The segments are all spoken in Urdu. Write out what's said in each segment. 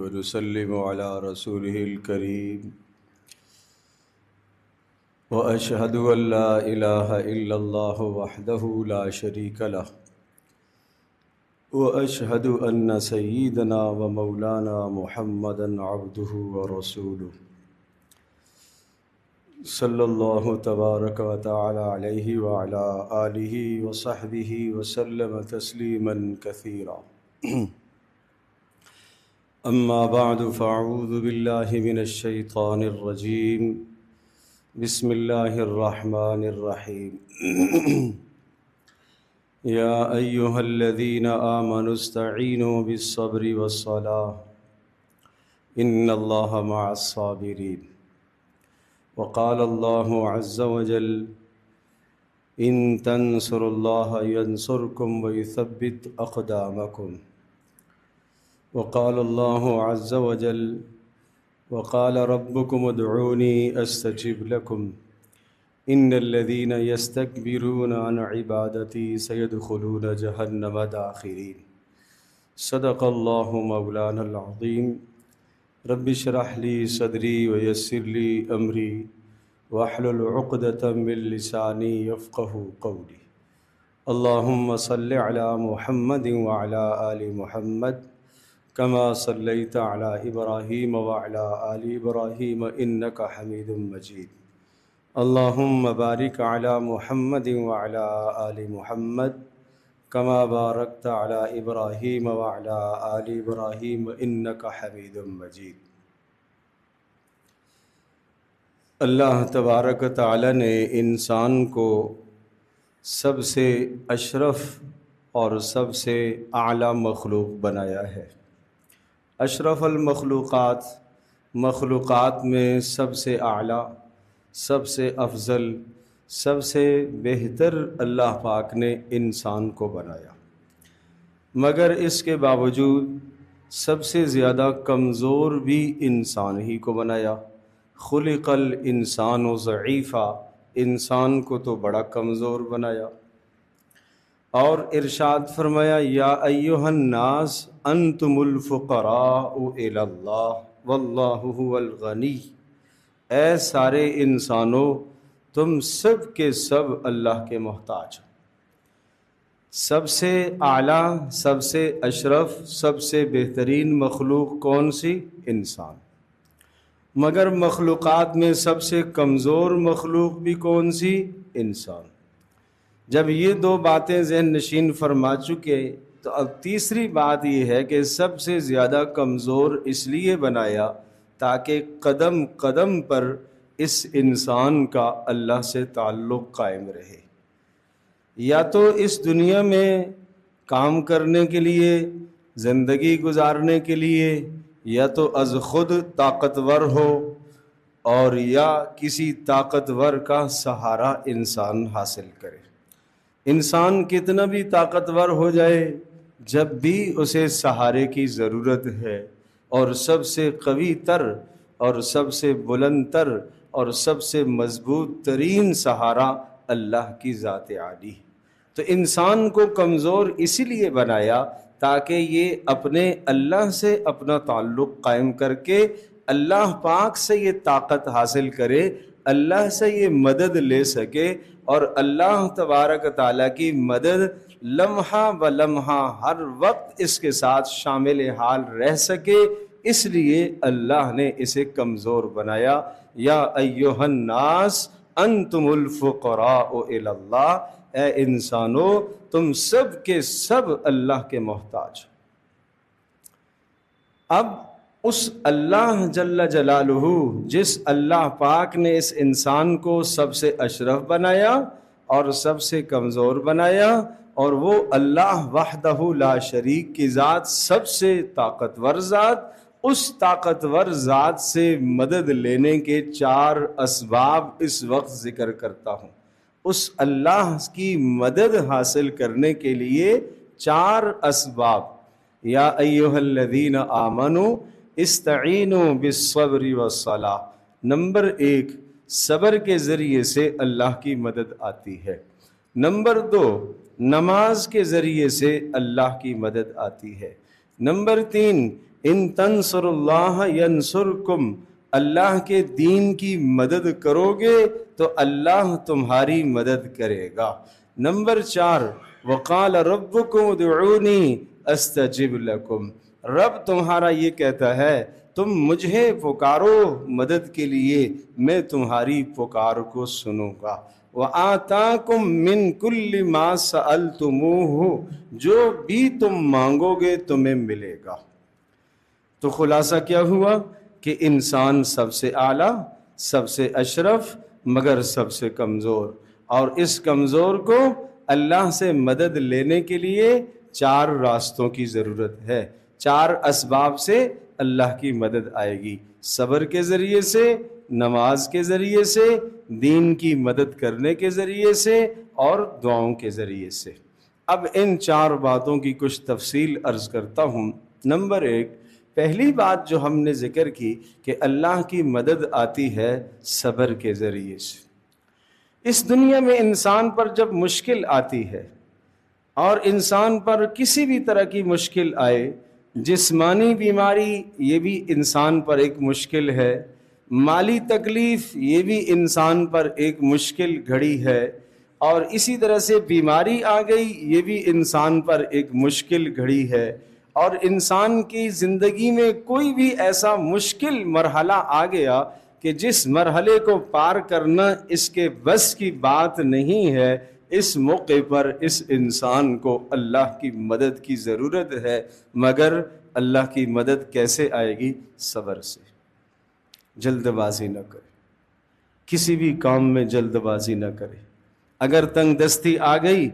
ونسلم على رسوله الكريم وأشهد أن لا إله إلا الله وحده لا شريك له وأشهد أن سيدنا ومولانا محمدا عبده ورسوله صلی اللہ تبارک و تعالی علیہ وعلی آلہ وصحبہ وسلم تسلیما کثیرا اما بعد فاعوذ باللہ من الشیطان الرجیم بسم اللہ الرحمن الرحیم یا ایہا الذین آمنوا استعینوا بالصبر والصلاة ان اللہ مع الصابرین وقال الله عز وجل إن تنصروا الله ينصركم ويثبت أقدامكم وقال الله عز وجل وقال ربكم ادعوني أستجب لكم إن الذين يستكبرون عن عبادتي سيدخلون جهنم داخرين صدق الله مولانا العظيم رب اشرح لي صدري ويسر لي امري واحلل عقدة من لساني يفقهوا قولي اللهم صل على محمد وعلى آل محمد كما صليت على إبراهيم وعلى آل إبراهيم إنك حميد مجيد اللهم بارك على محمد وعلى آل محمد كما باركت على إبراهيم وعلى آل إبراهيم إنك حميد مجيد۔ اللہ تبارک و تعالی نے انسان کو سب سے اشرف اور سب سے اعلیٰ مخلوق بنایا ہے۔ اشرف المخلوقات، مخلوقات میں سب سے اعلیٰ، سب سے افضل، سب سے بہتر اللہ پاک نے انسان کو بنایا، مگر اس کے باوجود سب سے زیادہ کمزور بھی انسان ہی کو بنایا۔ خلق الانسان ضعیفا، انسان کو تو بڑا کمزور بنایا۔ اور ارشاد فرمایا یا ایھا الناس انتم الفقراء الی اللہ واللہ هو الغنی، اے سارے انسانوں تم سب کے سب اللہ کے محتاج۔ سب سے اعلیٰ، سب سے اشرف، سب سے بہترین مخلوق کون سی؟ انسان۔ مگر مخلوقات میں سب سے کمزور مخلوق بھی کون سی؟ انسان۔ جب یہ دو باتیں ذہن نشین فرما چکے تو اب تیسری بات یہ ہے کہ سب سے زیادہ کمزور اس لیے بنایا تاکہ قدم قدم پر اس انسان کا اللہ سے تعلق قائم رہے۔ یا تو اس دنیا میں کام کرنے کے لیے، زندگی گزارنے کے لیے، یا تو از خود طاقتور ہو اور یا کسی طاقتور کا سہارا انسان حاصل کرے۔ انسان کتنا بھی طاقتور ہو جائے، جب بھی اسے سہارے کی ضرورت ہے، اور سب سے قوی تر اور سب سے بلند تر اور سب سے مضبوط ترین سہارا اللہ کی ذات عالی۔ تو انسان کو کمزور اسی لیے بنایا تاکہ یہ اپنے اللہ سے اپنا تعلق قائم کر کے اللہ پاک سے یہ طاقت حاصل کرے، اللہ سے یہ مدد لے سکے، اور اللہ تبارک تعالیٰ کی مدد لمحہ بلمحہ ہر وقت اس کے ساتھ شامل حال رہ سکے۔ اس لیے اللہ نے اسے کمزور بنایا۔ یا ایھا الناس انتم الفقراء الی اللہ، اے انسانو تم سب کے سب اللہ کے محتاج۔ اب اس اللہ جل جلالہ، جس اللہ پاک نے اس انسان کو سب سے اشرف بنایا اور سب سے کمزور بنایا، اور وہ اللہ وحدہ لا شریک کی ذات، سب سے طاقتور ذات، اس طاقتور ذات سے مدد لینے کے 4 اسباب اس وقت ذکر کرتا ہوں۔ اس اللہ کی مدد حاصل کرنے کے لیے 4 اسباب۔ یا ایھا الذین آمنوا استعینوا بالصبر والصلاۃ، نمبر 1 صبر کے ذریعے سے اللہ کی مدد آتی ہے۔ نمبر 2 نماز کے ذریعے سے اللہ کی مدد آتی ہے۔ نمبر 3 ان تنصروا اللہ ینصرکم، اللہ کے دین کی مدد کرو گے تو اللہ تمہاری مدد کرے گا۔ نمبر 4، وقال ربکم ادعونی استجب لکم، رب تمہارا یہ کہتا ہے تم مجھے پکارو مدد کے لیے، میں تمہاری پکار کو سنوں گا۔ وَآتَاكُم مِّن كُلِّ مَا سَأَلْتُمُوهُ، جو بھی تم مانگو گے تمہیں ملے گا۔ تو خلاصہ کیا ہوا کہ انسان سب سے اعلیٰ، سب سے اشرف، مگر سب سے کمزور، اور اس کمزور کو اللہ سے مدد لینے کے لیے 4 راستوں کی ضرورت ہے، 4 اسباب سے اللہ کی مدد آئے گی، صبر کے ذریعے سے، نماز کے ذریعے سے، دین کی مدد کرنے کے ذریعے سے، اور دعاؤں کے ذریعے سے۔ اب ان 4 باتوں کی کچھ تفصیل عرض کرتا ہوں۔ نمبر 1، پہلی بات جو ہم نے ذکر کی کہ اللہ کی مدد آتی ہے صبر کے ذریعے سے۔ اس دنیا میں انسان پر جب مشکل آتی ہے، اور انسان پر کسی بھی طرح کی مشکل آئے، جسمانی بیماری یہ بھی انسان پر ایک مشکل ہے، مالی تکلیف یہ بھی انسان پر ایک مشکل گھڑی ہے، اور اسی طرح سے بیماری آ گئی یہ بھی انسان پر ایک مشکل گھڑی ہے، اور انسان کی زندگی میں کوئی بھی ایسا مشکل مرحلہ آ گیا کہ جس مرحلے کو پار کرنا اس کے بس کی بات نہیں ہے، اس موقع پر اس انسان کو اللہ کی مدد کی ضرورت ہے۔ مگر اللہ کی مدد کیسے آئے گی؟ صبر سے۔ جلد بازی نہ کرے، کسی بھی کام میں جلد بازی نہ کرے۔ اگر تنگ دستی آ گئی،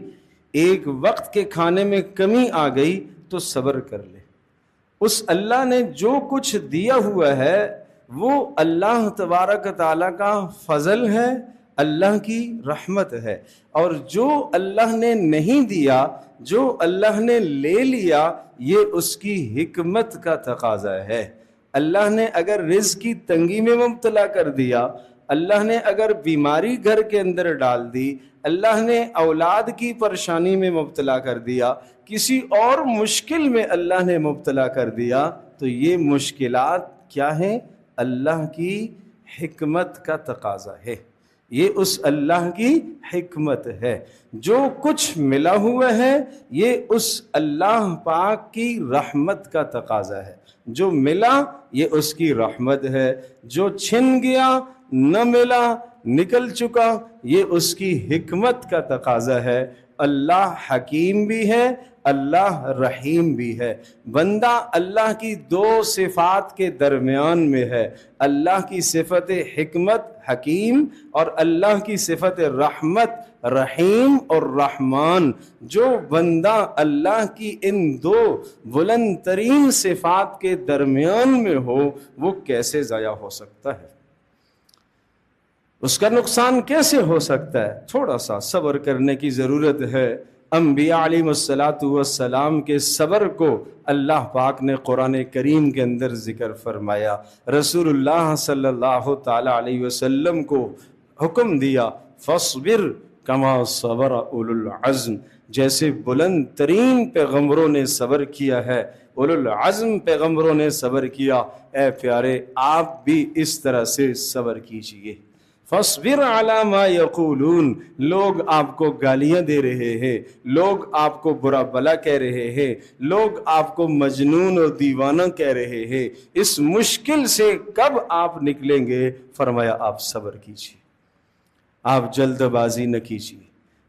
ایک وقت کے کھانے میں کمی آ گئی تو صبر کر لے۔ اس اللہ نے جو کچھ دیا ہوا ہے وہ اللہ تبارک تعالیٰ کا فضل ہے، اللہ کی رحمت ہے، اور جو اللہ نے نہیں دیا، جو اللہ نے لے لیا، یہ اس کی حکمت کا تقاضا ہے۔ اللہ نے اگر رزق کی تنگی میں مبتلا کر دیا، اللہ نے اگر بیماری گھر کے اندر ڈال دی، اللہ نے اولاد کی پریشانی میں مبتلا کر دیا، کسی اور مشکل میں اللہ نے مبتلا کر دیا، تو یہ مشکلات کیا ہیں؟ اللہ کی حکمت کا تقاضا ہے، یہ اس اللہ کی حکمت ہے۔ جو کچھ ملا ہوا ہے یہ اس اللہ پاک کی رحمت کا تقاضا ہے، جو ملا یہ اس کی رحمت ہے، جو چھن گیا، نہ ملا، نکل چکا، یہ اس کی حکمت کا تقاضا ہے۔ اللہ حکیم بھی ہے، اللہ رحیم بھی ہے۔ بندہ اللہ کی 2 صفات کے درمیان میں ہے، اللہ کی صفت حکمت حکیم، اور اللہ کی صفت رحمت رحیم اور رحمان۔ جو بندہ اللہ کی ان 2 بلند ترین صفات کے درمیان میں ہو، وہ کیسے ضائع ہو سکتا ہے؟ اس کا نقصان کیسے ہو سکتا ہے؟ تھوڑا سا صبر کرنے کی ضرورت ہے۔ انبیاء علیہ السلام کے صبر کو اللہ پاک نے قرآن کریم کے اندر ذکر فرمایا۔ رسول اللہ صلی اللہ تعالی علیہ وسلم کو حکم دیا، فاصبر کما صبر اولو العزم، جیسے بلند ترین پیغمبروں نے صبر کیا ہے، اولو العزم پیغمبروں نے صبر کیا، اے پیارے آپ بھی اس طرح سے صبر کیجئے۔ فاصبر علی ما یقولون، لوگ آپ کو گالیاں دے رہے ہیں، لوگ آپ کو برا بلا کہہ رہے ہیں، لوگ آپ کو مجنون اور دیوانہ کہہ رہے ہیں، اس مشکل سے کب آپ نکلیں گے؟ فرمایا آپ صبر کیجیے، آپ جلد بازی نہ کیجیے۔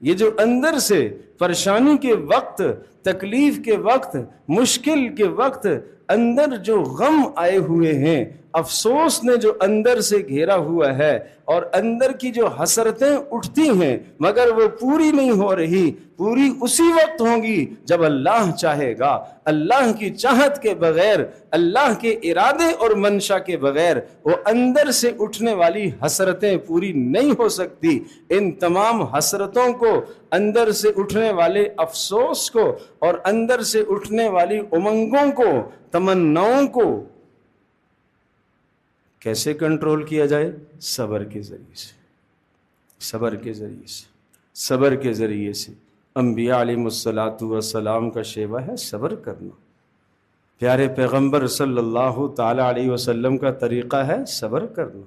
یہ جو اندر سے پریشانی کے وقت، تکلیف کے وقت، مشکل کے وقت اندر جو غم آئے ہوئے ہیں، افسوس نے جو اندر سے گھیرا ہوا ہے، اور اندر کی جو حسرتیں اٹھتی ہیں مگر وہ پوری نہیں ہو رہی، پوری اسی وقت ہوں گی جب اللہ چاہے گا۔ اللہ کی چاہت کے بغیر، اللہ کے ارادے اور منشا کے بغیر وہ اندر سے اٹھنے والی حسرتیں پوری نہیں ہو سکتی۔ ان تمام حسرتوں کو، اندر سے اٹھنے والے افسوس کو، اور اندر سے اٹھنے والی امنگوں کو، تمناؤں کو کیسے کنٹرول کیا جائے؟ صبر کے ذریعے سے، صبر کے ذریعے سے، صبر کے ذریعے سے۔ انبیاء علیہ السلام کا شیوا ہے صبر کرنا۔ پیارے پیغمبر صلی اللہ تعالی علیہ وسلم کا طریقہ ہے صبر کرنا۔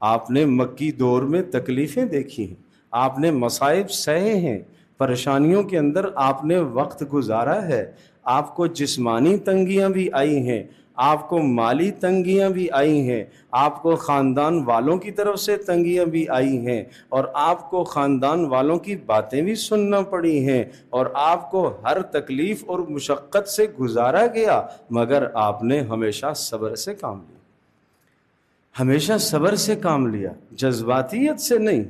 آپ نے مکی دور میں تکلیفیں دیکھی ہیں، آپ نے مصائب سہے ہیں، پریشانیوں کے اندر آپ نے وقت گزارا ہے، آپ کو جسمانی تنگیاں بھی آئی ہیں، آپ کو مالی تنگیاں بھی آئی ہیں، آپ کو خاندان والوں کی طرف سے تنگیاں بھی آئی ہیں، اور آپ کو خاندان والوں کی باتیں بھی سننا پڑی ہیں، اور آپ کو ہر تکلیف اور مشقت سے گزارا گیا، مگر آپ نے ہمیشہ صبر سے کام لیا، ہمیشہ صبر سے کام لیا، جذباتیت سے نہیں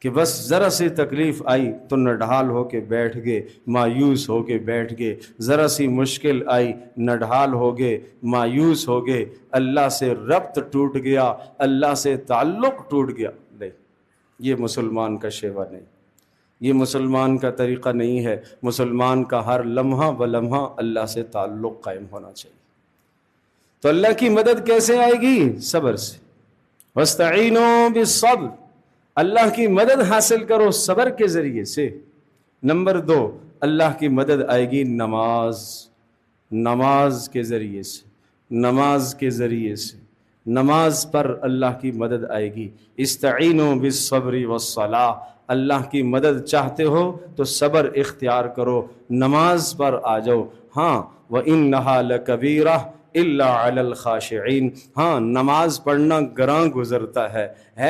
کہ بس ذرا سی تکلیف آئی تو نڈھال ہو کے بیٹھ گئے، مایوس ہو کے بیٹھ گئے، ذرا سی مشکل آئی نڈھال ہو گئے، مایوس ہو گئے، اللہ سے ربط ٹوٹ گیا، اللہ سے تعلق ٹوٹ گیا۔ نہیں، یہ مسلمان کا شیوا نہیں، یہ مسلمان کا طریقہ نہیں ہے۔ مسلمان کا ہر لمحہ بلمحہ اللہ سے تعلق قائم ہونا چاہیے۔ تو اللہ کی مدد کیسے آئے گی؟ صبر سے۔ وَاسْتَعِينُوا بِالصَّبْرِ، اللہ کی مدد حاصل کرو صبر کے ذریعے سے۔ نمبر 2، اللہ کی مدد آئے گی نماز کے ذریعے سے، نماز کے ذریعے سے، نماز پر اللہ کی مدد آئے گی۔ استعینوا بالصبر والصلاۃ، اللہ کی مدد چاہتے ہو تو صبر اختیار کرو، نماز پر آ جاؤ۔ ہاں وَإِنَّهَا لَكَبِيرَةٌ إِلَّا عَلَى الْخَاشِعِينَ، ہاں نماز پڑھنا گراں گزرتا ہے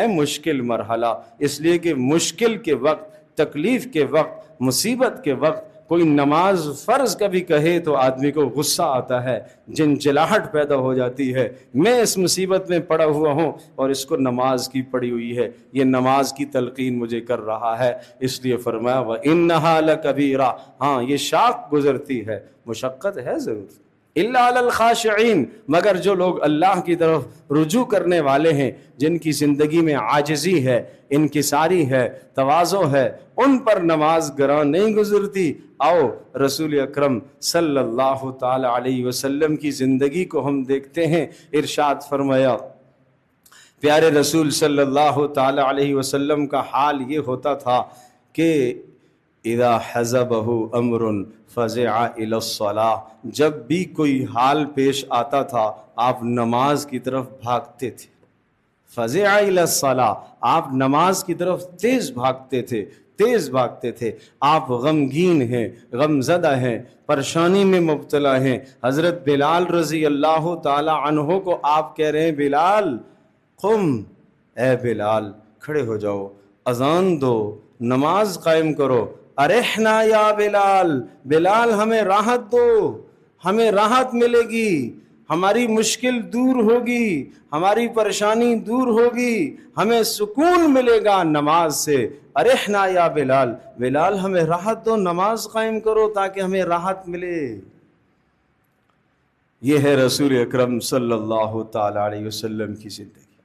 مشکل مرحلہ، اس لیے کہ مشکل کے وقت، تکلیف کے وقت، مصیبت کے وقت کوئی نماز فرض کبھی کہے تو آدمی کو غصہ آتا ہے، جنجلاہٹ پیدا ہو جاتی ہے، میں اس مصیبت میں پڑا ہوا ہوں اور اس کو نماز کی پڑی ہوئی ہے، یہ نماز کی تلقین مجھے کر رہا ہے، اس لیے فرمایا وَإِنَّهَا لَكَبِيرَةٌ، ہاں یہ شاق گزرتی ہے، مشقت ہے ضرور، الا علی الخاشعین، مگر جو لوگ اللہ کی طرف رجوع کرنے والے ہیں، جن کی زندگی میں عاجزی ہے، انکساری ہے، تواضع ہے، ان پر نماز گراں نہیں گزرتی۔ آؤ رسول اکرم صلی اللہ تعالی علیہ وسلم کی زندگی کو ہم دیکھتے ہیں۔ ارشاد فرمایا، پیارے رسول صلی اللہ تعالی علیہ وسلم کا حال یہ ہوتا تھا کہ اذا حزبہ امر فزع الی الصلاۃ، جب بھی کوئی حال پیش آتا تھا آپ نماز کی طرف بھاگتے تھے۔ فزع الی الصلاۃ، آپ نماز کی طرف تیز بھاگتے تھے، تیز بھاگتے تھے۔ آپ غمگین ہیں، غم زدہ ہیں، پریشانی میں مبتلا ہیں۔ حضرت بلال رضی اللہ تعالی عنہ کو آپ کہہ رہے ہیں، بلال قم، اے بلال کھڑے ہو جاؤ، اذان دو، نماز قائم کرو۔ ارحنا یا بلال، بلال ہمیں راحت دو، ہمیں راحت ملے گی، ہماری مشکل دور ہوگی، ہماری پریشانی دور ہوگی، ہمیں سکون ملے گا نماز سے۔ ارحنا یا بلال، بلال ہمیں راحت دو، نماز قائم کرو تاکہ ہمیں راحت ملے۔ یہ ہے رسول اکرم صلی اللہ تعالی علیہ وسلم کی زندگی۔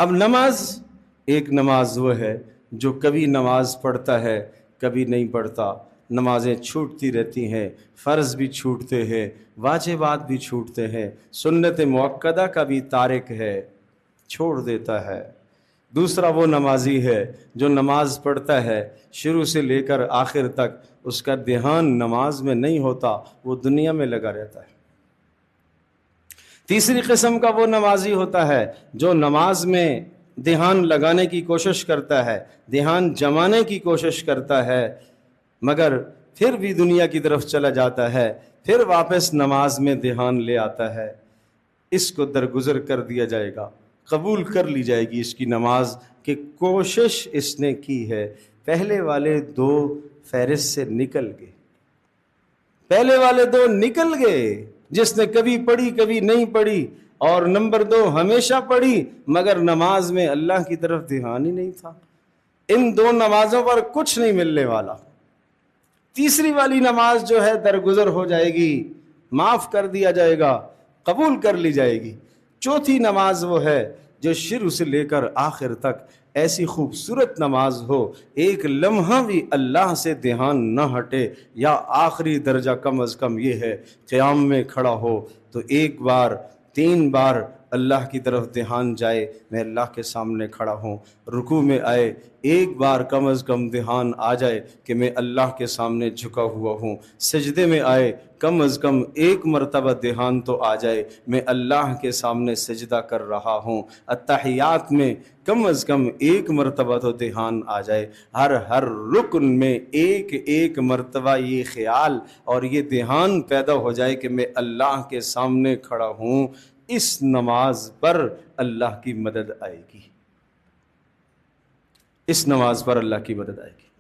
اب نماز، ایک نماز وہ ہے جو کبھی نماز پڑھتا ہے کبھی نہیں پڑھتا، نمازیں چھوٹتی رہتی ہیں، فرض بھی چھوٹتے ہیں، واجبات بھی چھوٹتے ہیں، سنت مؤکدہ کا بھی تارک ہے، چھوڑ دیتا ہے۔ دوسرا وہ نمازی ہے جو نماز پڑھتا ہے، شروع سے لے کر آخر تک اس کا دھیان نماز میں نہیں ہوتا، وہ دنیا میں لگا رہتا ہے۔ تیسری قسم کا وہ نمازی ہوتا ہے جو نماز میں دھیان لگانے کی کوشش کرتا ہے، دھیان جمانے کی کوشش کرتا ہے، مگر پھر بھی دنیا کی طرف چلا جاتا ہے، پھر واپس نماز میں دھیان لے آتا ہے۔ اس کو درگزر کر دیا جائے گا، قبول کر لی جائے گی اس کی نماز کہ کوشش اس نے کی ہے۔ پہلے والے دو فہرست سے نکل گئے، پہلے والے دو نکل گئے، جس نے کبھی پڑھی کبھی نہیں پڑھی، اور نمبر 2 ہمیشہ پڑھی مگر نماز میں اللہ کی طرف دھیان ہی نہیں تھا۔ ان دو نمازوں پر کچھ نہیں ملنے والا۔ تیسری والی نماز جو ہے درگزر ہو جائے گی، معاف کر دیا جائے گا، قبول کر لی جائے گی۔ چوتھی نماز وہ ہے جو شروع سے لے کر آخر تک ایسی خوبصورت نماز ہو، ایک لمحہ بھی اللہ سے دھیان نہ ہٹے، یا آخری درجہ کم از کم یہ ہے قیام میں کھڑا ہو تو 1 بار 3 بار اللہ کی طرف دھیان جائے میں اللہ کے سامنے کھڑا ہوں، رکوع میں آئے ایک بار کم از کم دھیان آ جائے کہ میں اللہ کے سامنے جھکا ہوا ہوں، سجدے میں آئے کم از کم ایک مرتبہ دھیان تو آ جائے میں اللہ کے سامنے سجدہ کر رہا ہوں، اتحیات میں کم از کم ایک مرتبہ تو دھیان آ جائے، ہر رکن میں ایک ایک مرتبہ یہ خیال اور یہ دھیان پیدا ہو جائے کہ میں اللہ کے سامنے کھڑا ہوں، اس نماز پر اللہ کی مدد آئے گی، اس نماز پر اللہ کی مدد آئے گی۔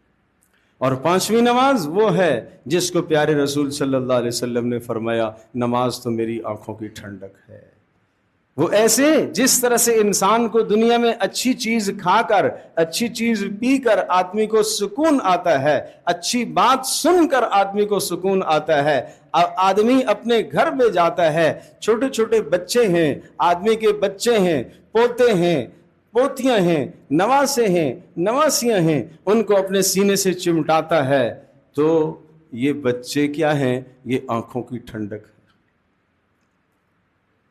اور پانچویں نماز وہ ہے جس کو پیارے رسول صلی اللہ علیہ وسلم نے فرمایا نماز تو میری آنکھوں کی ٹھنڈک ہے۔ وہ ایسے جس طرح سے انسان کو دنیا میں اچھی چیز کھا کر اچھی چیز پی کر آدمی کو سکون آتا ہے، اچھی بات سن کر آدمی کو سکون آتا ہے، آدمی اپنے گھر میں جاتا ہے، چھوٹے چھوٹے بچے ہیں، آدمی کے بچے ہیں، پوتے ہیں، پوتیاں ہیں، نواسے ہیں، نواسیاں ہیں، ان کو اپنے سینے سے چمٹاتا ہے تو یہ بچے کیا ہیں؟ یہ آنکھوں کی ٹھنڈک ہے،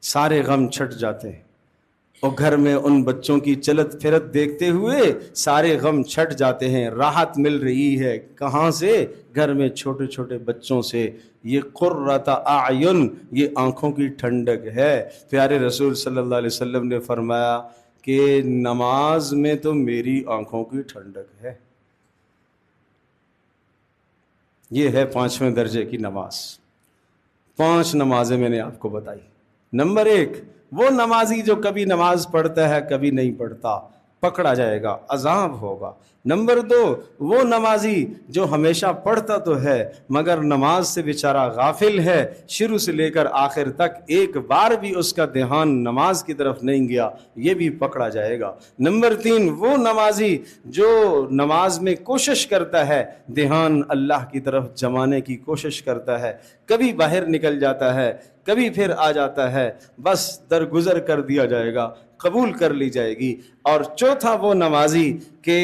سارے غم چھٹ جاتے ہیں، اور گھر میں ان بچوں کی چلت پھرت دیکھتے ہوئے سارے غم چھٹ جاتے ہیں، راحت مل رہی ہے، کہاں سے؟ گھر میں چھوٹے چھوٹے بچوں سے۔ یہ قرۃ اعین، یہ آنکھوں کی ٹھنڈک ہے۔ پیارے رسول صلی اللہ علیہ وسلم نے فرمایا کہ نماز میں تو میری آنکھوں کی ٹھنڈک ہے۔ یہ ہے پانچویں درجے کی نماز۔ 5 نمازیں میں نے آپ کو بتائی۔ نمبر 1، وہ نمازی جو کبھی نماز پڑھتا ہے کبھی نہیں پڑھتا، پکڑا جائے گا، عذاب ہوگا۔ نمبر 2، وہ نمازی جو ہمیشہ پڑھتا تو ہے مگر نماز سے بیچارہ غافل ہے، شروع سے لے کر آخر تک ایک بار بھی اس کا دھیان نماز کی طرف نہیں گیا، یہ بھی پکڑا جائے گا۔ نمبر 3، وہ نمازی جو نماز میں کوشش کرتا ہے، دھیان اللہ کی طرف جمانے کی کوشش کرتا ہے، کبھی باہر نکل جاتا ہے، کبھی پھر آ جاتا ہے، بس درگزر کر دیا جائے گا، قبول کر لی جائے گی۔ اور چوتھا وہ نمازی کہ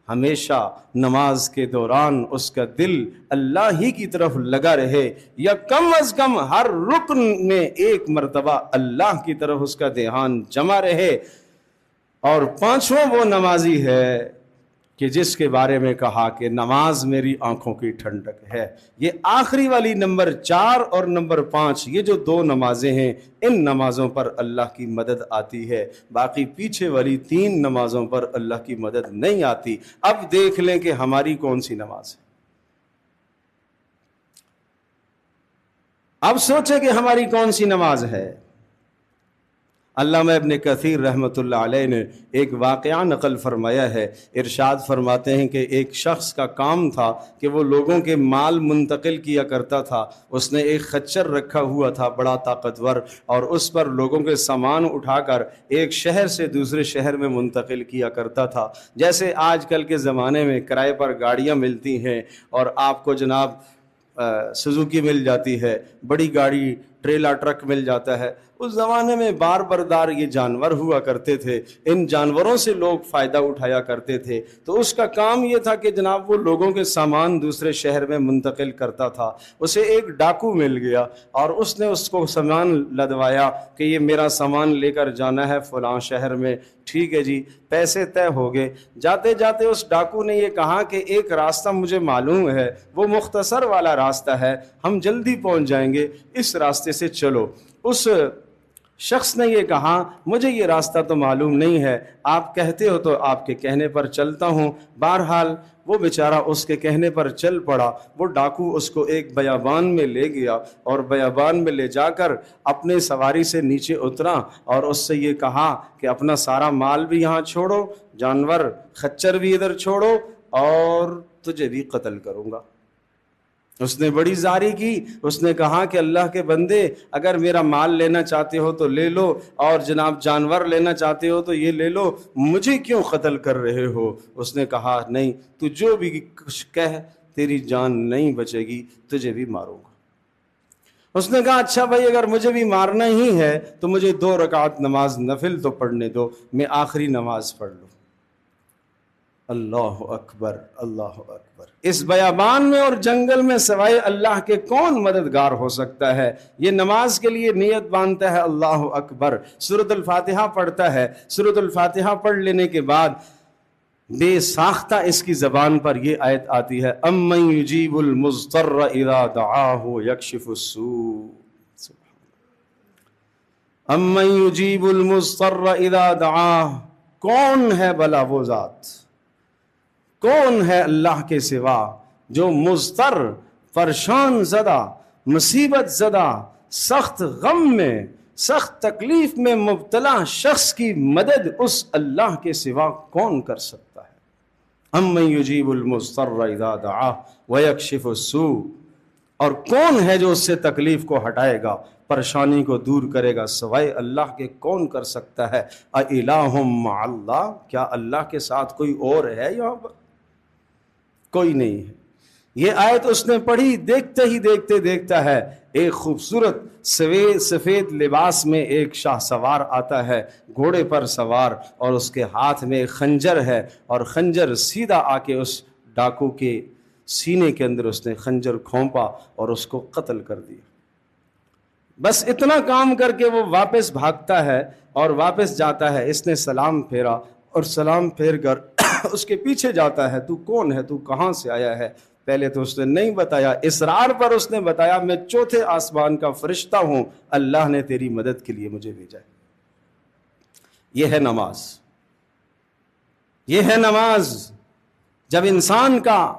ہمیشہ نماز کے دوران اس کا دل اللہ ہی کی طرف لگا رہے، یا کم از کم ہر رکن میں ایک مرتبہ اللہ کی طرف اس کا دھیان جمع رہے۔ اور پانچواں وہ نمازی ہے کہ جس کے بارے میں کہا کہ نماز میری آنکھوں کی ٹھنڈک ہے۔ یہ آخری والی نمبر 4 اور نمبر 5، یہ جو 2 نمازیں ہیں، ان نمازوں پر اللہ کی مدد آتی ہے، باقی پیچھے والی 3 نمازوں پر اللہ کی مدد نہیں آتی۔ اب دیکھ لیں کہ ہماری کون سی نماز ہے۔ اب سوچیں کہ ہماری کون سی نماز ہے۔ علامہ ابن کثیر رحمۃ اللہ علیہ نے ایک واقعہ نقل فرمایا ہے، ارشاد فرماتے ہیں کہ ایک شخص کا کام تھا کہ وہ لوگوں کے مال منتقل کیا کرتا تھا۔ اس نے ایک خچر رکھا ہوا تھا بڑا طاقتور، اور اس پر لوگوں کے سامان اٹھا کر ایک شہر سے دوسرے شہر میں منتقل کیا کرتا تھا۔ جیسے آج کل کے زمانے میں کرائے پر گاڑیاں ملتی ہیں اور آپ کو جناب سوزوکی مل جاتی ہے، بڑی گاڑی ٹریلا ٹرک مل جاتا ہے۔ اس زمانے میں بار بردار یہ جانور ہوا کرتے تھے، ان جانوروں سے لوگ فائدہ اٹھایا کرتے تھے۔ تو اس کا کام یہ تھا کہ جناب وہ لوگوں کے سامان دوسرے شہر میں منتقل کرتا تھا۔ اسے ایک ڈاکو مل گیا اور اس نے اس کو سامان لدوایا کہ یہ میرا سامان لے کر جانا ہے فلاں شہر میں۔ ٹھیک ہے جی، پیسے طے ہو گئے۔ جاتے جاتے اس ڈاکو نے یہ کہا کہ ایک راستہ مجھے معلوم ہے، وہ مختصر والا راستہ ہے، ہم جلدی پہنچ جائیں گے، اس راستے سے چلو۔ اس شخص نے یہ کہا مجھے یہ راستہ تو معلوم نہیں ہے، آپ کہتے ہو تو آپ کے کہنے پر چلتا ہوں۔ بہرحال وہ بیچارہ اس کے کہنے پر چل پڑا۔ وہ ڈاکو اس کو ایک بیابان میں لے گیا اور بیابان میں لے جا کر اپنے سواری سے نیچے اترا اور اس سے یہ کہا کہ اپنا سارا مال بھی یہاں چھوڑو، جانور خچر بھی ادھر چھوڑو، اور تجھے بھی قتل کروں گا۔ اس نے بڑی زاری کی، اس نے کہا کہ اللہ کے بندے، اگر میرا مال لینا چاہتے ہو تو لے لو، اور جناب جانور لینا چاہتے ہو تو یہ لے لو، مجھے کیوں قتل کر رہے ہو؟ اس نے کہا نہیں، تو جو بھی کچھ کہہ، تیری جان نہیں بچے گی، تجھے بھی ماروں گا۔ اس نے کہا اچھا بھائی، اگر مجھے بھی مارنا ہی ہے تو مجھے 2 رکعت نماز نفل تو پڑھنے دو، میں آخری نماز پڑھ لوں۔ اللہ اکبر، اللہ اکبر۔ اس بیابان میں اور جنگل میں سوائے اللہ کے کون مددگار ہو سکتا ہے؟ یہ نماز کے لیے نیت باندھتا ہے، اللہ اکبر، سورۃ الفاتحہ پڑھتا ہے، سورۃ الفاتحہ پڑھ لینے کے بعد بے ساختہ اس کی زبان پر یہ آیت آتی ہے، امن یجیب المضطر اذا دعاہ یکشف السوء، امن یجیب المضطر اذا دعاہ، کون ہے بھلا وہ ذات، کون ہے اللہ کے سوا جو مضطر، پریشان زدہ، مصیبت زدہ، سخت غم میں، سخت تکلیف میں مبتلا شخص کی مدد اس اللہ کے سوا کون کر سکتا ہے؟ امن یجیب المضطر اذا دعاہ ویکشف السوء، اور کون ہے جو اس سے تکلیف کو ہٹائے گا، پریشانی کو دور کرے گا، سوائے اللہ کے کون کر سکتا ہے؟ اِلٰہٌ مع اللہ، کیا اللہ کے ساتھ کوئی اور ہے یہاں پر؟ کوئی نہیں ہے۔ یہ آیت اس نے پڑھی، دیکھتے ہی دیکھتا ہے ایک خوبصورت سفید لباس میں ایک شاہ سوار آتا ہے، گھوڑے پر سوار، اور اس کے ہاتھ میں ایک خنجر ہے، اور خنجر سیدھا آ کے اس ڈاکو کے سینے کے اندر اس نے خنجر کھونپا اور اس کو قتل کر دیا۔ بس اتنا کام کر کے وہ واپس بھاگتا ہے اور واپس جاتا ہے۔ اس نے سلام پھیرا اور سلام پھیر کر اس کے پیچھے جاتا ہے، تو کون ہے، تو کہاں سے آیا ہے؟ پہلے تو اس نے نہیں بتایا، اصرار پر اس نے بتایا، میں چوتھے آسمان کا فرشتہ ہوں، اللہ نے تیری مدد کے لیے مجھے بھیجا ہے۔ یہ ہے نماز، یہ ہے نماز۔ جب انسان کا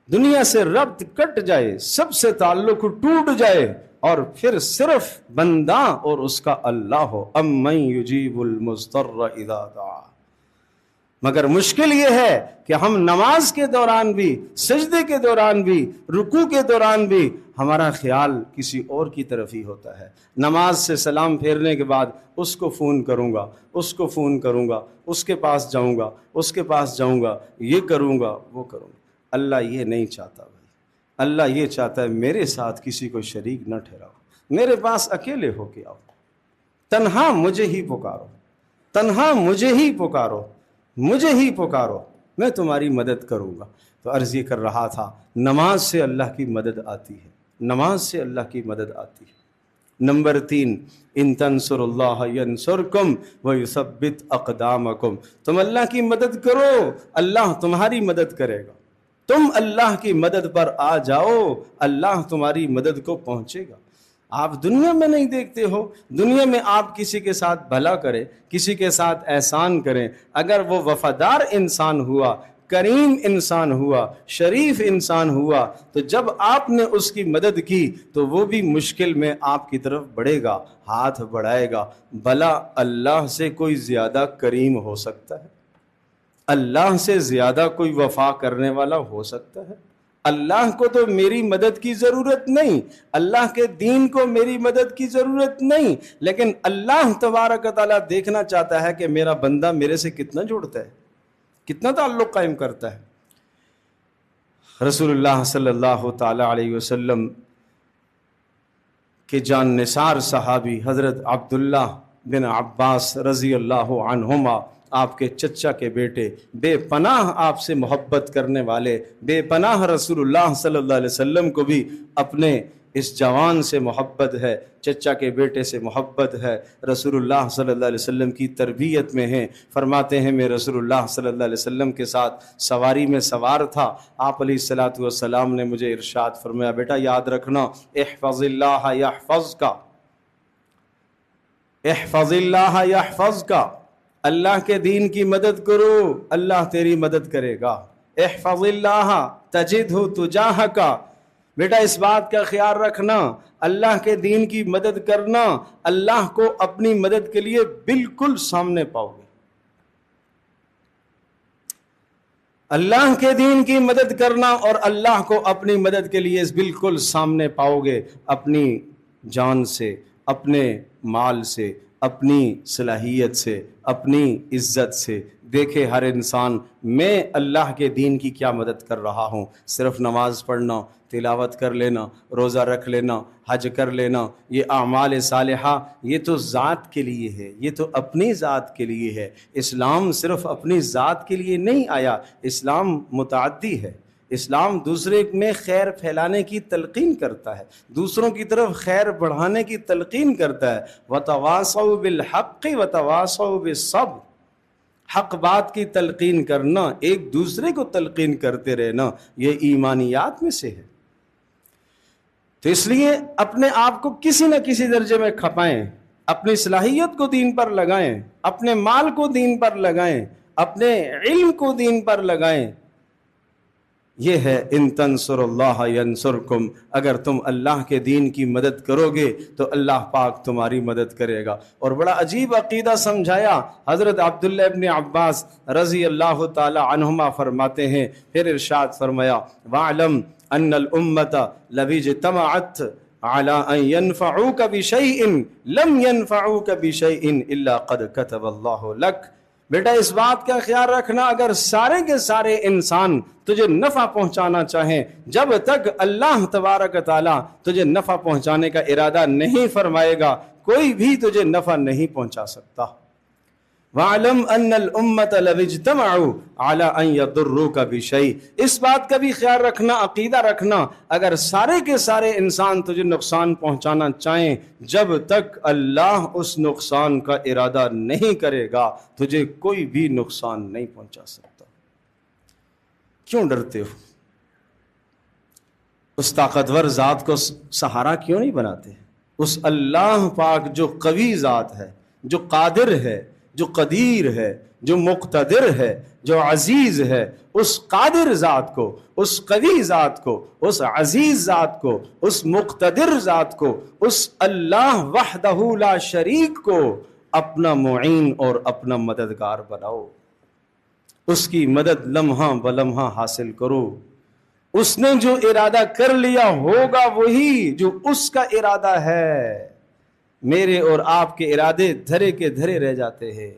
دنیا سے ربط کٹ جائے، سب سے تعلق ٹوٹ جائے، اور پھر صرف بندہ اور اس کا اللہ ہو، امن یجیب المضطر اذا دعا۔ مگر مشکل یہ ہے کہ ہم نماز کے دوران بھی، سجدے کے دوران بھی، رکوع کے دوران بھی ہمارا خیال کسی اور کی طرف ہی ہوتا ہے۔ نماز سے سلام پھیرنے کے بعد اس کو فون کروں گا، اس کو فون کروں گا، اس کے پاس جاؤں گا، اس کے پاس جاؤں گا، یہ کروں گا، وہ کروں گا۔ اللہ یہ نہیں چاہتا بھائی، اللہ یہ چاہتا ہے میرے ساتھ کسی کو شریک نہ ٹھہراؤ، میرے پاس اکیلے ہو کے آؤ، تنہا مجھے ہی پکارو، تنہا مجھے ہی پکارو، مجھے ہی پکارو، میں تمہاری مدد کروں گا۔ تو عرض یہ کر رہا تھا، نماز سے اللہ کی مدد آتی ہے، نماز سے اللہ کی مدد آتی ہے۔ نمبر 3، ان تنصر اللہ ینصرکم ویثبت اقدامکم، تم اللہ کی مدد کرو، اللہ تمہاری مدد کرے گا۔ تم اللہ کی مدد پر آ جاؤ، اللہ تمہاری مدد کو پہنچے گا۔ آپ دنیا میں نہیں دیکھتے ہو، دنیا میں آپ کسی کے ساتھ بھلا کریں، کسی کے ساتھ احسان کریں، اگر وہ وفادار انسان ہوا، کریم انسان ہوا، شریف انسان ہوا، تو جب آپ نے اس کی مدد کی تو وہ بھی مشکل میں آپ کی طرف بڑھے گا، ہاتھ بڑھائے گا۔ بھلا اللہ سے کوئی زیادہ کریم ہو سکتا ہے؟ اللہ سے زیادہ کوئی وفا کرنے والا ہو سکتا ہے؟ اللہ کو تو میری مدد کی ضرورت نہیں، اللہ کے دین کو میری مدد کی ضرورت نہیں، لیکن اللہ تبارک و تعالیٰ دیکھنا چاہتا ہے کہ میرا بندہ میرے سے کتنا جڑتا ہے، کتنا تعلق قائم کرتا ہے۔ رسول اللہ صلی اللہ تعالی علیہ وسلم کے جان نثار صحابی حضرت عبداللہ بن عباس رضی اللہ عنہما، آپ کے چچا کے بیٹے، بے پناہ آپ سے محبت کرنے والے، بے پناہ رسول اللہ صلی اللہ علیہ وسلم کو بھی اپنے اس جوان سے محبت ہے، چچا کے بیٹے سے محبت ہے، رسول اللہ صلی اللہ علیہ وسلم کی تربیت میں ہیں۔ فرماتے ہیں میں رسول اللہ صلی اللہ علیہ وسلم کے ساتھ سواری میں سوار تھا، آپ علیہ الصلوۃ والسلام نے مجھے ارشاد فرمایا، بیٹا یاد رکھنا، احفظ اللہ یحفظک، احفظ اللہ یحفظک، اللہ کے دین کی مدد کرو، اللہ تیری مدد کرے گا۔ احفظ اللہ تجدہ تجاہک، بیٹا اس بات کا خیال رکھنا، اللہ کے دین کی مدد کرنا، اللہ کو اپنی مدد کے لیے بالکل سامنے پاؤ گے۔ اللہ کے دین کی مدد کرنا اور اللہ کو اپنی مدد کے لیے بالکل سامنے پاؤ گے، اپنی جان سے، اپنے مال سے، اپنی صلاحیت سے، اپنی عزت سے دیکھے ہر انسان میں اللہ کے دین کی کیا مدد کر رہا ہوں۔ صرف نماز پڑھنا، تلاوت کر لینا، روزہ رکھ لینا، حج کر لینا، یہ اعمال صالحہ یہ تو ذات کے لیے ہے، یہ تو اپنی ذات کے لیے ہے۔ اسلام صرف اپنی ذات کے لیے نہیں آیا، اسلام متعدی ہے۔ اسلام دوسرے میں خیر پھیلانے کی تلقین کرتا ہے، دوسروں کی طرف خیر بڑھانے کی تلقین کرتا ہے۔ وَتَوَاصَوْا بِالْحَقِّ وَتَوَاصَوْا بِالصَّبْرِ، حق بات کی تلقین کرنا، ایک دوسرے کو تلقین کرتے رہنا، یہ ایمانیات میں سے ہے۔ تو اس لیے اپنے آپ کو کسی نہ کسی درجے میں کھپائیں، اپنی صلاحیت کو دین پر لگائیں، اپنے مال کو دین پر لگائیں، اپنے علم کو دین پر لگائیں۔ یہ ہے ان تنصر اللہ ینصرکم، اگر تم اللہ کے دین کی مدد کرو گے تو اللہ پاک تمہاری مدد کرے گا۔ اور بڑا عجیب عقیدہ سمجھایا حضرت عبداللہ ابن عباس رضی اللہ تعالی عنہما فرماتے ہیں، پھر ارشاد فرمایا وَاعْلَمْ أَنَّ الْأُمَّةَ لَوِ اجْتَمَعَتْ عَلَىٰ أَن يَنْفَعُوكَ بِشَيْءٍ لَمْ يَنْفَعُوكَ بِشَيْءٍ إِلَّا قَدْ كَتَبَ اللَّهُ لَكَ۔ بیٹا اس بات کا خیال رکھنا، اگر سارے کے سارے انسان تجھے نفع پہنچانا چاہیں، جب تک اللہ تبارک تعالیٰ تجھے نفع پہنچانے کا ارادہ نہیں فرمائے گا، کوئی بھی تجھے نفع نہیں پہنچا سکتا۔ وَاعْلَمْ أَنَّ الْأُمَّةَ لَوِ اجْتَمَعُوا عَلَىٰ أَن يَضُرُّوكَ بِشَيْءٍ، اس بات کا بھی خیال رکھنا، عقیدہ رکھنا، اگر سارے کے سارے انسان تجھے نقصان پہنچانا چاہیں، جب تک اللہ اس نقصان کا ارادہ نہیں کرے گا تجھے کوئی بھی نقصان نہیں پہنچا سکتا۔ کیوں ڈرتے ہو؟ اس طاقتور ذات کو سہارا کیوں نہیں بناتے؟ اس اللہ پاک جو قوی ذات ہے، جو قادر ہے، جو قدیر ہے، جو مقتدر ہے، جو عزیز ہے، اس قادر ذات کو، اس قوی ذات کو، اس عزیز ذات کو، اس مقتدر ذات کو، اس اللہ وحدہ لا شریک کو اپنا معین اور اپنا مددگار بناؤ، اس کی مدد لمحہ بلمحہ حاصل کرو۔ اس نے جو ارادہ کر لیا ہوگا وہی جو اس کا ارادہ ہے۔ میرے اور آپ کے ارادے دھرے کے دھرے رہ جاتے ہیں،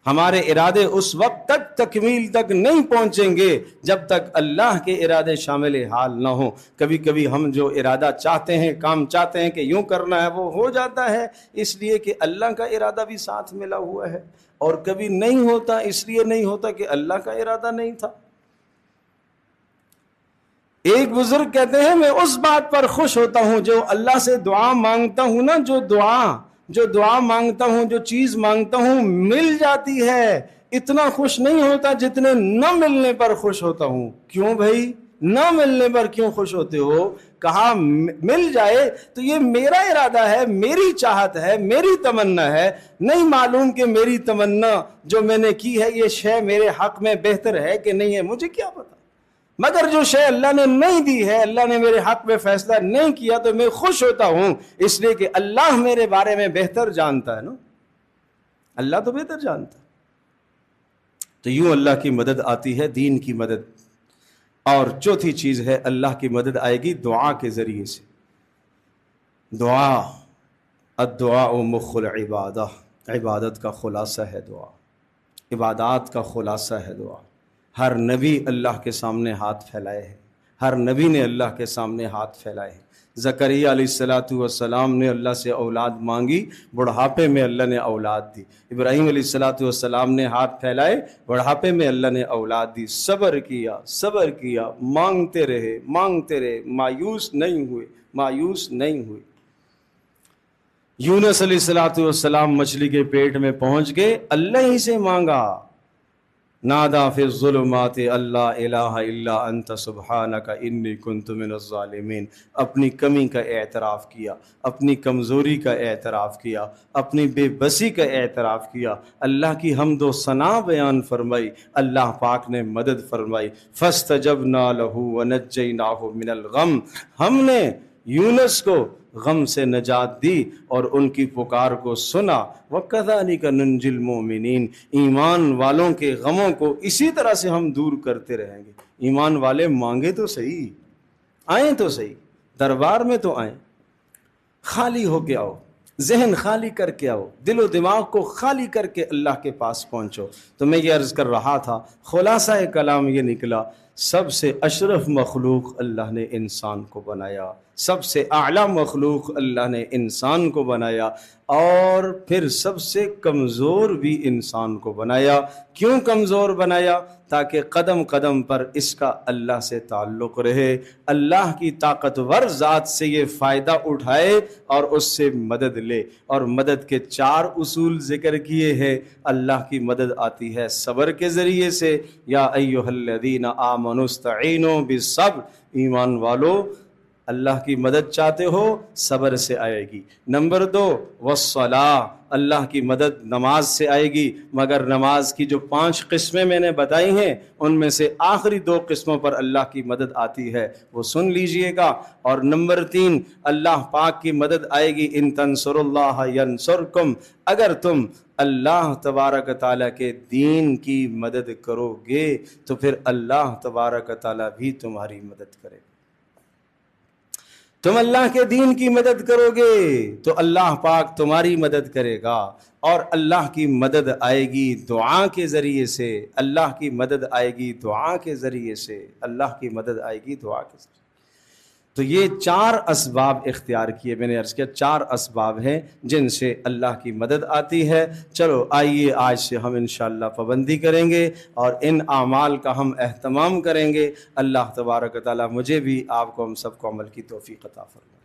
ہمارے ارادے اس وقت تک تکمیل تک نہیں پہنچیں گے جب تک اللہ کے ارادے شامل حال نہ ہوں۔ کبھی کبھی ہم جو ارادہ چاہتے ہیں، کام چاہتے ہیں کہ یوں کرنا ہے، وہ ہو جاتا ہے اس لیے کہ اللہ کا ارادہ بھی ساتھ ملا ہوا ہے، اور کبھی نہیں ہوتا اس لیے نہیں ہوتا کہ اللہ کا ارادہ نہیں تھا۔ ایک بزرگ کہتے ہیں میں اس بات پر خوش ہوتا ہوں جو اللہ سے دعا مانگتا ہوں نا، جو دعا مانگتا ہوں، جو چیز مانگتا ہوں مل جاتی ہے، اتنا خوش نہیں ہوتا جتنے نہ ملنے پر خوش ہوتا ہوں۔ کیوں بھائی نہ ملنے پر کیوں خوش ہوتے ہو؟ کہا مل جائے تو یہ میرا ارادہ ہے، میری چاہت ہے، میری تمنا ہے، نہیں معلوم کہ میری تمنا جو میں نے کی ہے یہ شے میرے حق میں بہتر ہے کہ نہیں ہے، مجھے کیا پتا، مگر جو شے اللہ نے نہیں دی ہے، اللہ نے میرے حق میں فیصلہ نہیں کیا تو میں خوش ہوتا ہوں، اس لیے کہ اللہ میرے بارے میں بہتر جانتا ہے نا، اللہ تو بہتر جانتا ہے۔ تو یوں اللہ کی مدد آتی ہے، دین کی مدد۔ اور چوتھی چیز ہے اللہ کی مدد آئے گی دعا کے ذریعے سے۔ دعا، الدعاء مخ العبادہ، عبادت کا خلاصہ ہے دعا، عبادات کا خلاصہ ہے دعا۔ ہر نبی اللہ کے سامنے ہاتھ پھیلائے ہیں، ہر نبی نے اللہ کے سامنے ہاتھ پھیلائے ہیں۔ زکریا علیہ السلام نے اللہ سے اولاد مانگی، بڑھاپے میں اللہ نے اولاد دی۔ ابراہیم علیہ السلام نے ہاتھ پھیلائے، بڑھاپے میں اللہ نے اولاد دی۔ صبر کیا، مانگتے رہے، مایوس نہیں ہوئے۔ یونس علیہ السلام مچھلی کے پیٹ میں پہنچ گئے، اللہ ہی سے مانگا، نادا فی الظلمات اللہ الہ الا انت سبحانک انی کنت من الظالمین۔ اپنی کمی کا اعتراف کیا، اپنی کمزوری کا اعتراف کیا، اپنی بے بسی کا اعتراف کیا، اللہ کی حمد و ثنا بیان فرمائی، اللہ پاک نے مدد فرمائی۔ فاستجبنا لہ ونجیناہ من الغم، ہم نے یونس کو غم سے نجات دی اور ان کی پکار کو سنا۔ وَكَذَلِكَ نُنْجِي الْمُؤْمِنِينَ، ایمان والوں کے غموں کو اسی طرح سے ہم دور کرتے رہیں گے۔ ایمان والے مانگے تو صحیح، آئیں تو صحیح، دربار میں تو آئیں، خالی ہو کے آؤ، ذہن خالی کر کے آؤ، دل و دماغ کو خالی کر کے اللہ کے پاس پہنچو۔ تو میں یہ عرض کر رہا تھا، خلاصہ کلام یہ نکلا، سب سے اشرف مخلوق اللہ نے انسان کو بنایا، سب سے اعلیٰ مخلوق اللہ نے انسان کو بنایا، اور پھر سب سے کمزور بھی انسان کو بنایا۔ کیوں کمزور بنایا؟ تاکہ قدم قدم پر اس کا اللہ سے تعلق رہے، اللہ کی طاقتور ذات سے یہ فائدہ اٹھائے اور اس سے مدد لے۔ اور مدد کے 4 اصول ذکر کیے ہیں۔ اللہ کی مدد آتی ہے صبر کے ذریعے سے، یا ایھا الذین آمنوا استعینوا بالصبر، ایمان والو اللہ کی مدد چاہتے ہو صبر سے آئے گی۔ نمبر 2 والصلاۃ، اللہ کی مدد نماز سے آئے گی، مگر نماز کی جو 5 قسمیں میں نے بتائی ہیں ان میں سے آخری 2 قسموں پر اللہ کی مدد آتی ہے، وہ سن لیجئے گا۔ اور نمبر 3 اللہ پاک کی مدد آئے گی، ان تنصروا اللہ ینصرکم، اگر تم اللہ تبارک تعالیٰ کے دین کی مدد کرو گے تو پھر اللہ تبارک تعالیٰ بھی تمہاری مدد کرے گا۔ تم اللہ کے دین کی مدد کرو گے تو اللہ پاک تمہاری مدد کرے گا، اور اللہ کی مدد آئے گی دعا کے ذریعے سے، اللہ کی مدد آئے گی دعا کے ذریعے سے، اللہ کی مدد آئے گی دعا کے ذریعے۔ تو یہ 4 اسباب اختیار کیے، میں نے عرض کیا 4 اسباب ہیں جن سے اللہ کی مدد آتی ہے۔ چلو آئیے آج سے ہم انشاءاللہ پابندی کریں گے اور ان اعمال کا ہم اہتمام کریں گے۔ اللہ تبارک و تعالیٰ مجھے بھی، آپ کو، ہم سب کو عمل کی توفیق عطا فرمائے۔